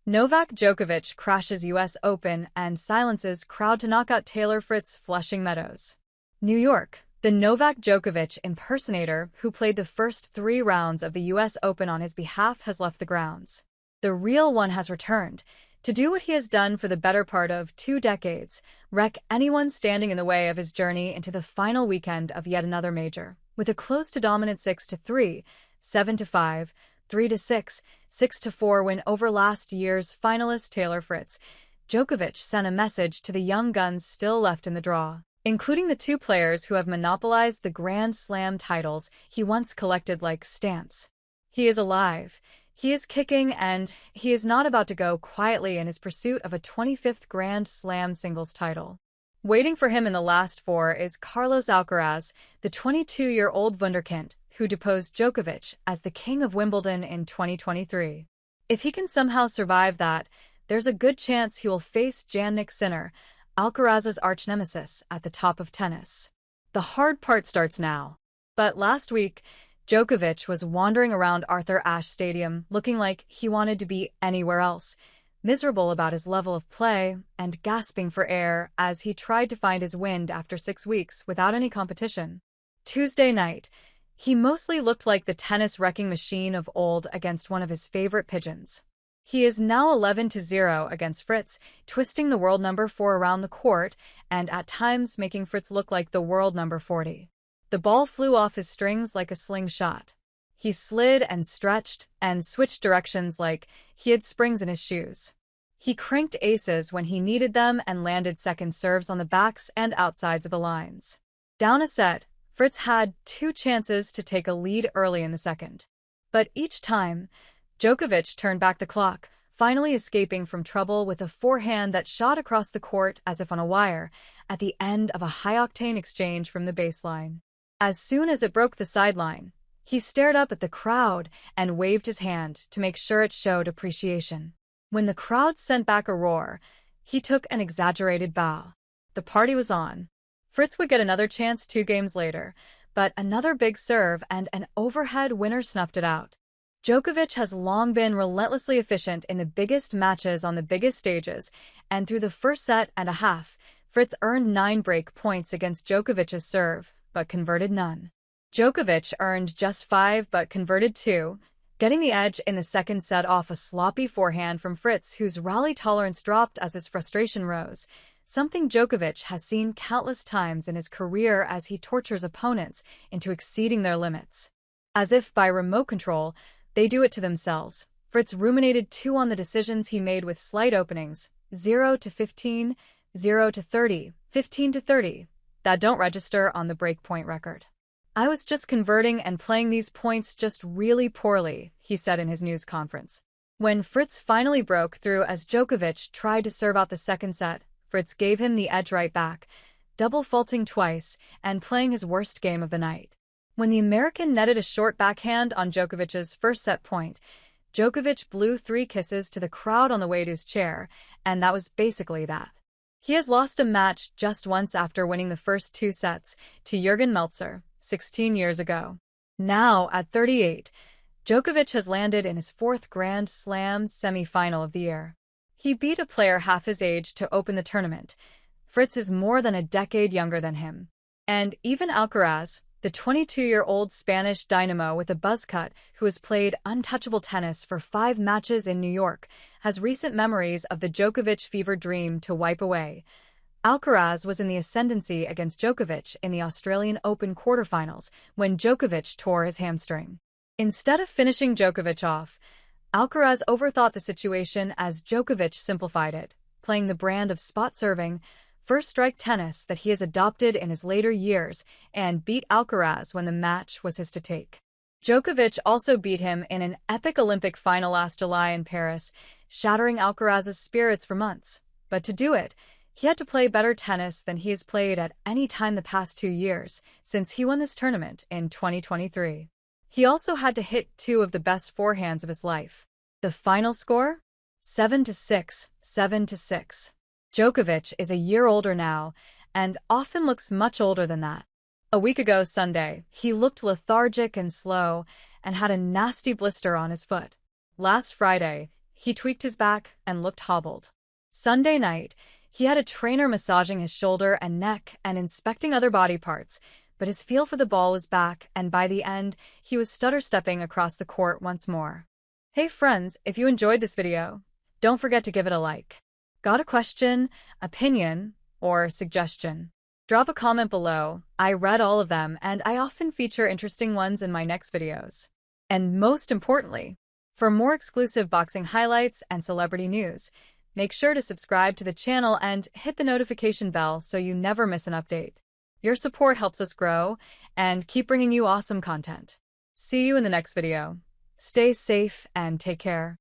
Novak Djokovic crashes U.S. Open and silences crowd to knock out Taylor Fritz Flushing Meadows. New York. The Novak Djokovic impersonator who played the first 3 rounds of the U.S. Open on his behalf has left the grounds. The real one has returned, to do what he has done for the better part of 2 decades, wreck anyone standing in the way of his journey into the final weekend of yet another major. With a close-to-dominant 6-3, 7-5, 3-6, 6-4 win over last year's finalist Taylor Fritz, Djokovic sent a message to the young guns still left in the draw, including the 2 players who have monopolized the Grand Slam titles he once collected like stamps. He is alive, he is kicking, and he is not about to go quietly in his pursuit of a 25th Grand Slam singles title. Waiting for him in the last 4 is Carlos Alcaraz, the 22-year-old wunderkind, who deposed Djokovic as the king of Wimbledon in 2023. If he can somehow survive that, there's a good chance he will face Jannik Sinner, Alcaraz's arch-nemesis, at the top of tennis. The hard part starts now. But last week, Djokovic was wandering around Arthur Ashe Stadium looking like he wanted to be anywhere else, miserable about his level of play and gasping for air as he tried to find his wind after 6 weeks without any competition. Tuesday night, he mostly looked like the tennis wrecking machine of old against one of his favorite pigeons. He is now 11-0 against Fritz, twisting the world number 4 around the court and at times making Fritz look like the world number 40. The ball flew off his strings like a slingshot. He slid and stretched and switched directions like he had springs in his shoes. He cranked aces when he needed them and landed second serves on the backs and outsides of the lines. Down a set, Fritz had 2 chances to take a lead early in the second. But each time, Djokovic turned back the clock, finally escaping from trouble with a forehand that shot across the court as if on a wire at the end of a high-octane exchange from the baseline. As soon as it broke the sideline, he stared up at the crowd and waved his hand to make sure it showed appreciation. When the crowd sent back a roar, he took an exaggerated bow. The party was on. Fritz would get another chance 2 games later, but another big serve and an overhead winner snuffed it out. Djokovic has long been relentlessly efficient in the biggest matches on the biggest stages, and through the first set and a half, Fritz earned 9 break points against Djokovic's serve, but converted none. Djokovic earned just 5 but converted 2, getting the edge in the second set off a sloppy forehand from Fritz, whose rally tolerance dropped as his frustration rose, something Djokovic has seen countless times in his career as he tortures opponents into exceeding their limits. As if by remote control, they do it to themselves. Fritz ruminated 2 on the decisions he made with slight openings, 0-15, 0-30, 15-30, that don't register on the breakpoint record. "I was just converting and playing these points just really poorly," he said in his news conference. When Fritz finally broke through as Djokovic tried to serve out the second set, Fritz gave him the edge right back, double faulting twice and playing his worst game of the night. When the American netted a short backhand on Djokovic's first set point, Djokovic blew 3 kisses to the crowd on the way to his chair, and that was basically that. He has lost a match just once after winning the first 2 sets to Jürgen Meltzer 16 years ago. Now, at 38, Djokovic has landed in his 4th Grand Slam semi-final of the year. He beat a player half his age to open the tournament. Fritz is more than a decade younger than him. And even Alcaraz, the 22-year-old Spanish dynamo with a buzz cut who has played untouchable tennis for 5 matches in New York, has recent memories of the Djokovic fever dream to wipe away. Alcaraz was in the ascendancy against Djokovic in the Australian Open quarterfinals when Djokovic tore his hamstring. Instead of finishing Djokovic off, Alcaraz overthought the situation as Djokovic simplified it, playing the brand of spot serving, first-strike tennis that he has adopted in his later years, and beat Alcaraz when the match was his to take. Djokovic also beat him in an epic Olympic final last July in Paris, shattering Alcaraz's spirits for months. But to do it, he had to play better tennis than he has played at any time the past 2 years, since he won this tournament in 2023. He also had to hit 2 of the best forehands of his life. The final score? 7-6, 7-6. Djokovic is a year older now, and often looks much older than that. A week ago Sunday, he looked lethargic and slow, and had a nasty blister on his foot. Last Friday, he tweaked his back and looked hobbled. Sunday night, he had a trainer massaging his shoulder and neck and inspecting other body parts, but his feel for the ball was back, and by the end, he was stutter-stepping across the court once more. Hey friends, if you enjoyed this video, don't forget to give it a like. Got a question, opinion, or suggestion? Drop a comment below. I read all of them, and I often feature interesting ones in my next videos. And most importantly, for more exclusive boxing highlights and celebrity news, make sure to subscribe to the channel and hit the notification bell so you never miss an update. Your support helps us grow and keep bringing you awesome content. See you in the next video. Stay safe and take care.